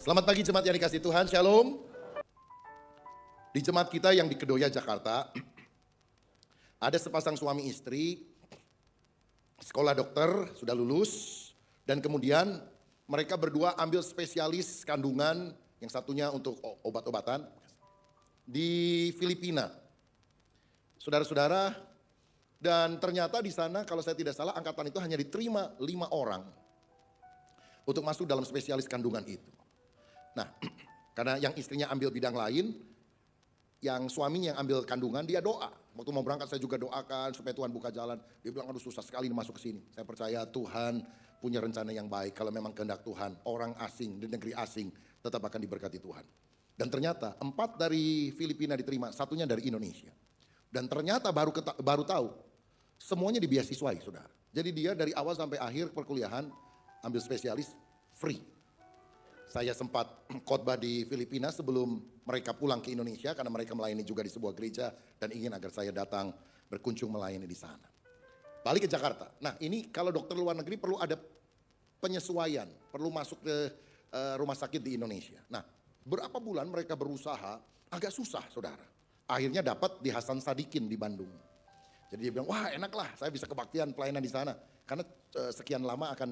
Selamat pagi jemaat yang dikasih Tuhan, Shalom. Di jemaat kita yang di Kedoya, Jakarta, ada sepasang suami istri, sekolah dokter, sudah lulus, dan kemudian mereka berdua ambil spesialis kandungan, yang satunya untuk obat-obatan, di Filipina. Saudara-saudara, dan ternyata di sana kalau saya tidak salah angkatan itu hanya diterima 5 orang untuk masuk dalam spesialis kandungan itu. Nah, karena yang istrinya ambil bidang lain, yang suaminya yang ambil kandungan, dia doa. Waktu mau berangkat saya juga doakan supaya Tuhan buka jalan. Dia bilang, aduh susah sekali masuk ke sini. Saya percaya Tuhan punya rencana yang baik. Kalau memang kehendak Tuhan, orang asing di negeri asing tetap akan diberkati Tuhan. Dan ternyata 4 dari Filipina diterima, satunya dari Indonesia. Dan ternyata baru tahu, semuanya dibiasiswai, saudara. Jadi dia dari awal sampai akhir perkuliahan ambil spesialis free. Saya sempat khotbah di Filipina sebelum mereka pulang ke Indonesia karena mereka melayani juga di sebuah gereja dan ingin agar saya datang berkunjung melayani di sana. Balik ke Jakarta. Nah, ini kalau dokter luar negeri perlu ada penyesuaian, perlu masuk ke rumah sakit di Indonesia. Nah, berapa bulan mereka berusaha, agak susah, saudara. Akhirnya dapat di Hasan Sadikin di Bandung. Jadi dia bilang, wah enak lah, saya bisa kebaktian pelayanan di sana. Karena sekian lama akan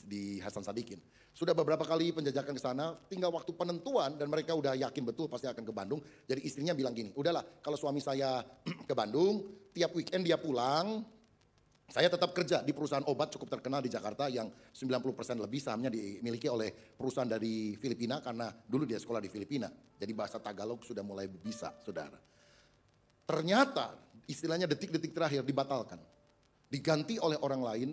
di Hasan Sadikin. Sudah beberapa kali penjajakan ke sana, tinggal waktu penentuan dan mereka udah yakin betul pasti akan ke Bandung. Jadi istrinya bilang gini, udahlah kalau suami saya ke Bandung, tiap weekend dia pulang, saya tetap kerja di perusahaan obat cukup terkenal di Jakarta yang 90% lebih sahamnya dimiliki oleh perusahaan dari Filipina karena dulu dia sekolah di Filipina. Jadi bahasa Tagalog sudah mulai bisa, saudara. Ternyata istilahnya detik-detik terakhir dibatalkan. Diganti oleh orang lain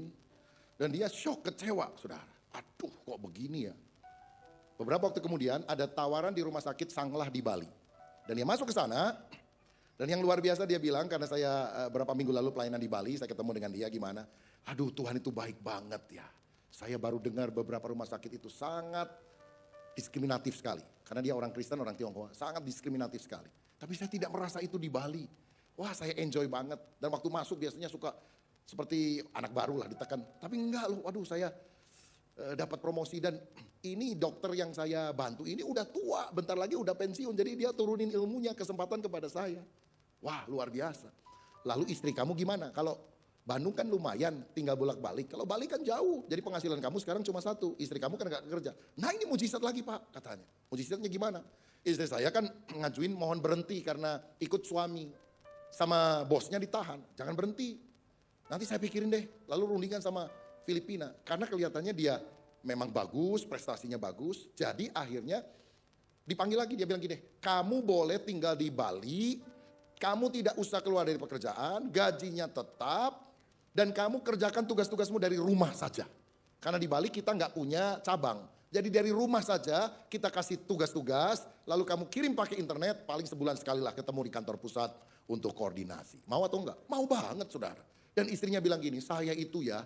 dan dia shock, kecewa, saudara. Aduh kok begini ya. Beberapa waktu kemudian ada tawaran di rumah sakit Sanglah di Bali. Dan dia masuk ke sana dan yang luar biasa dia bilang karena saya berapa minggu lalu pelayanan di Bali, saya ketemu dengan dia gimana. Aduh Tuhan itu baik banget ya. Saya baru dengar beberapa rumah sakit itu sangat diskriminatif sekali. Karena dia orang Kristen, orang Tionghoa, sangat diskriminatif sekali. Tapi saya tidak merasa itu di Bali. Wah saya enjoy banget. Dan waktu masuk biasanya suka seperti anak baru lah ditekan. Tapi enggak loh, waduh saya dapat promosi dan ini dokter yang saya bantu ini udah tua, bentar lagi udah pensiun. Jadi dia turunin ilmunya, kesempatan kepada saya. Wah luar biasa. Lalu istri kamu gimana? Kalau Bandung kan lumayan tinggal bolak-balik. Kalau Bali kan jauh, jadi penghasilan kamu sekarang cuma 1. Istri kamu kan gak kerja. Nah ini mujizat lagi pak katanya. Mujizatnya gimana? Istri saya kan ngajuin mohon berhenti karena ikut suami. Sama bosnya ditahan, jangan berhenti. Nanti saya pikirin deh, lalu rundingan sama Filipina. Karena kelihatannya dia memang bagus, prestasinya bagus. Jadi akhirnya dipanggil lagi, dia bilang gini, kamu boleh tinggal di Bali, kamu tidak usah keluar dari pekerjaan, gajinya tetap, dan kamu kerjakan tugas-tugasmu dari rumah saja. Karena di Bali kita nggak punya cabang. Jadi dari rumah saja kita kasih tugas-tugas, lalu kamu kirim pakai internet, paling sebulan sekali lah ketemu di kantor pusat untuk koordinasi. Mau atau enggak? Mau banget saudara. Dan istrinya bilang gini, saya itu ya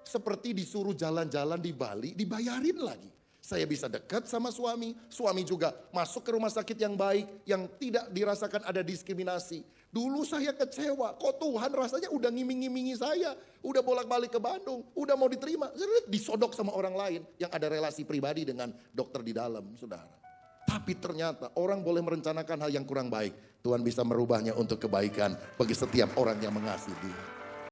seperti disuruh jalan-jalan di Bali, dibayarin lagi. Saya bisa dekat sama suami, suami juga masuk ke rumah sakit yang baik, yang tidak dirasakan ada diskriminasi. Dulu saya kecewa, kok Tuhan rasanya udah ngiming-ngimingi saya, udah bolak-balik ke Bandung, udah mau diterima, disodok sama orang lain yang ada relasi pribadi dengan dokter di dalam, saudara. Tapi ternyata orang boleh merencanakan hal yang kurang baik, Tuhan bisa merubahnya untuk kebaikan bagi setiap orang yang mengasihi Dia.